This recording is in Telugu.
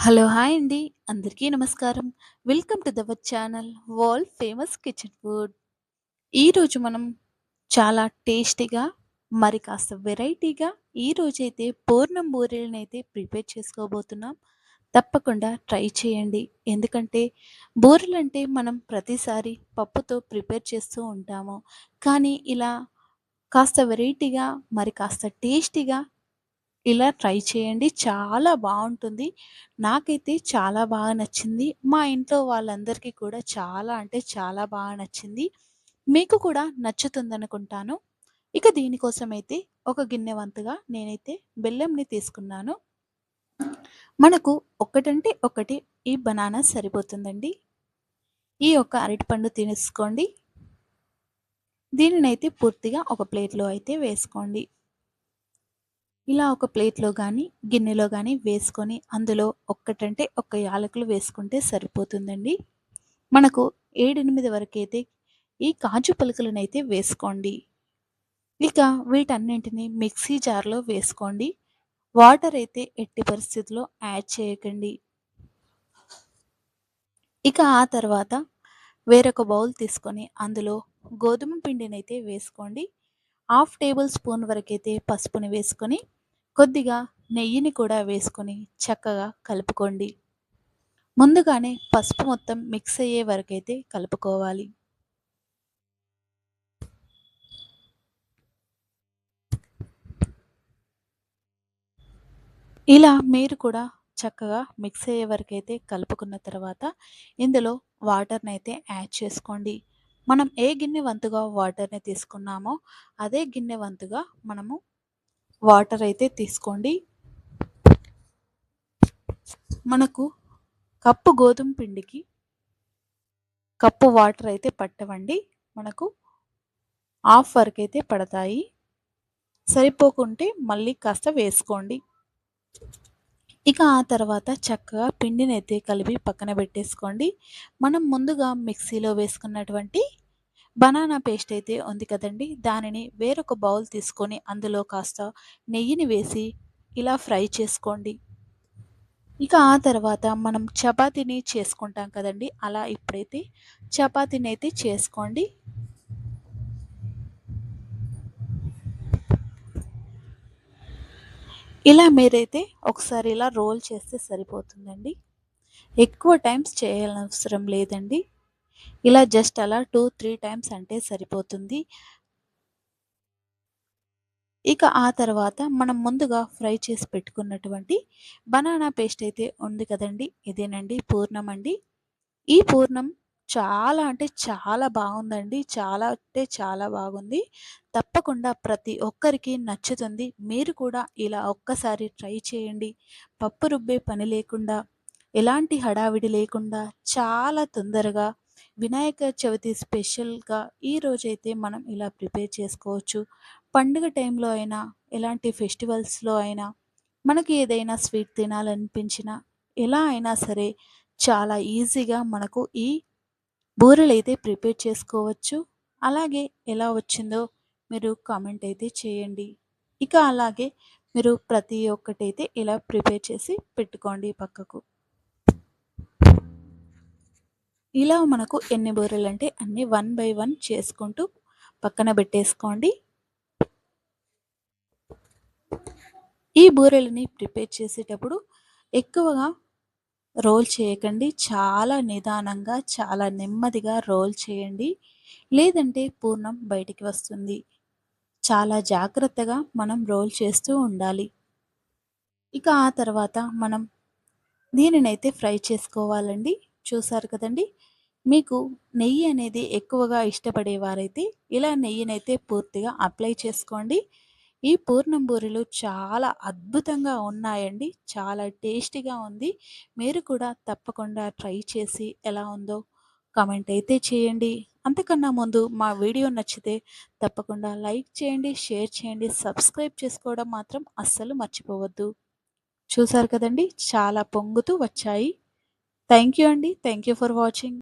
హలో! హాయ్ అండి. అందరికీ నమస్కారం. Welcome to our channel world famous kitchen food. ఈరోజు మనం చాలా టేస్టీగా, మరి కాస్త వెరైటీగా ఈరోజైతే పూర్ణం బూరెలనైతే ప్రిపేర్ చేసుకోబోతున్నాం. తప్పకుండా ట్రై చేయండి. ఎందుకంటే బూరెలంటే మనం ప్రతిసారి పప్పుతో ప్రిపేర్ చేస్తూ ఉంటాము. కానీ ఇలా కాస్త వెరైటీగా, మరి కాస్త టేస్టీగా ఇలా ట్రై చేయండి. చాలా బావుంటుంది. నాకైతే చాలా బాగా నచ్చింది. మా ఇంట్లో వాళ్ళందరికీ కూడా చాలా అంటే చాలా బాగా నచ్చింది. మీకు కూడా నచ్చుతుందనుకుంటాను. ఇక దీనికోసమైతే ఒక గిన్నె వంతుగా నేనైతే బెల్లంని తీసుకున్నాను. మనకు ఒకటంటే ఒకటి ఈ బనానా సరిపోతుందండి. ఈ యొక్క అరటిపండు తీసుకోండి. దీనినైతే పూర్తిగా ఒక ప్లేట్‌లో అయితే వేసుకోండి. ఇలా ఒక ప్లేట్‌లో గానీ, గిన్నెలో గానీ వేసుకొని అందులో ఒక్కటంటే ఒక్క యాలకులు వేసుకుంటే సరిపోతుందండి. మనకు 7, 8 వరకైతే ఈ కాజు పలుకులనైతే వేసుకోండి. ఇక వీటన్నింటిని మిక్సీ జార్‌లో వేసుకోండి. వాటర్ అయితే ఎట్టి పరిస్థితిలో యాడ్ చేయకండి. ఇక ఆ తర్వాత వేరొక బౌల్ తీసుకొని అందులో గోధుమ పిండినైతే వేసుకోండి. హాఫ్ టేబుల్ స్పూన్ వరకైతే పసుపుని వేసుకొని, కొద్దిగా నెయ్యిని కూడా వేసుకొని చక్కగా కలుపుకోండి. ముందుగానే పసుపు మొత్తం మిక్స్ అయ్యే వరకైతే కలుపుకోవాలి. ఇలా మీరు కూడా చక్కగా మిక్స్ అయ్యే వరకైతే కలుపుకున్న తర్వాత ఇందులో వాటర్‌నైతే యాడ్ చేసుకోండి. మనం ఏ గిన్నె వంతుగా వాటర్‌ని తీసుకున్నామో అదే గిన్నె వంతుగా మనము వాటర్ అయితే తీసుకోండి. మనకు కప్పు గోధుమ పిండికి కప్పు వాటర్ అయితే పట్టవండి. మనకు హాఫ్ వరకైతే పడతాయి. సరిపోకుంటే మళ్ళీ కాస్త వేసుకోండి. ఇక ఆ తర్వాత చక్కగా పిండినైతే కలిపి పక్కన పెట్టేసుకోండి. మనం ముందుగా మిక్సీలో వేసుకున్నటువంటి బనానా పేస్ట్ అయితే ఉంది కదండీ! దానిని వేరొక బౌల్ తీసుకొని అందులో కాస్త నెయ్యిని వేసి ఇలా ఫ్రై చేసుకోండి. ఇక ఆ తర్వాత మనం చపాతీని చేసుకుంటాం కదండీ! అలా ఇప్పుడైతే చపాతీనైతే చేసుకోండి. ఇలా మీరైతే ఒకసారి ఇలా రోల్ చేస్తే సరిపోతుందండి. ఎక్కువ టైమ్స్ చేయాల్నవసరం లేదండి. ఇలా జస్ట్ అలా 2, 3 టైమ్స్ అంటే సరిపోతుంది. ఇక ఆ తర్వాత మనం ముందుగా ఫ్రై చేసి పెట్టుకున్నటువంటి బనానా పేస్ట్ అయితే ఉంది కదండీ! ఇదేనండి పూర్ణం అండి. ఈ పూర్ణం చాలా అంటే చాలా బాగుందండి. చాలా అంటే చాలా బాగుంది. తప్పకుండా ప్రతి ఒక్కరికి నచ్చుతుంది. మీరు కూడా ఇలా ఒక్కసారి ట్రై చేయండి. పప్పు రుబ్బే పని లేకుండా, ఎలాంటి హడావిడి లేకుండా చాలా తొందరగా వినాయక చవితి స్పెషల్‌గా ఈరోజైతే మనం ఇలా ప్రిపేర్ చేసుకోవచ్చు. పండుగ టైంలో అయినా, ఎలాంటి ఫెస్టివల్స్‌లో అయినా, మనకి ఏదైనా స్వీట్ తినాలనిపించినా, ఎలా అయినా సరే చాలా ఈజీగా మనకు ఈ బూరెలైతే ప్రిపేర్ చేసుకోవచ్చు. అలాగే ఎలా వచ్చిందో మీరు కామెంట్ అయితే చేయండి. ఇక అలాగే మీరు ప్రతి ఒక్కటైతే ఇలా ప్రిపేర్ చేసి పెట్టుకోండి పక్కకు. ఇలా మనకు ఎన్ని బూరెలంటే అన్నీ 1 బై 1 చేసుకుంటూ పక్కన పెట్టేసుకోండి. ఈ బూరెలని ప్రిపేర్ చేసేటప్పుడు ఎక్కువగా రోల్ చేయకండి. చాలా నిదానంగా, చాలా నెమ్మదిగా రోల్ చేయండి. లేదంటే పూర్ణం బయటికి వస్తుంది. చాలా జాగ్రత్తగా మనం రోల్ చేస్తూ ఉండాలి. ఇక ఆ తర్వాత మనం దీనినైతే ఫ్రై చేసుకోవాలండి. చూసారు కదండీ! మీకు నెయ్యి అనేది ఎక్కువగా ఇష్టపడేవారైతే ఇలా నెయ్యినైతే పూర్తిగా అప్లై చేసుకోండి. ఈ పూర్ణం బూరెలు చాలా అద్భుతంగా ఉన్నాయండి. చాలా టేస్టీగా ఉంది. మీరు కూడా తప్పకుండా ట్రై చేసి ఎలా ఉందో కామెంట్ అయితే చేయండి. అంతకన్నా ముందు మా వీడియో నచ్చితే తప్పకుండా లైక్ చేయండి, షేర్ చేయండి, సబ్స్క్రైబ్ చేసుకోవడం మాత్రం అస్సలు మర్చిపోవద్దు. చూసారు కదండీ! చాలా పొంగుతూ వచ్చాయి. థ్యాంక్ యూ అండి. Thank you for watching.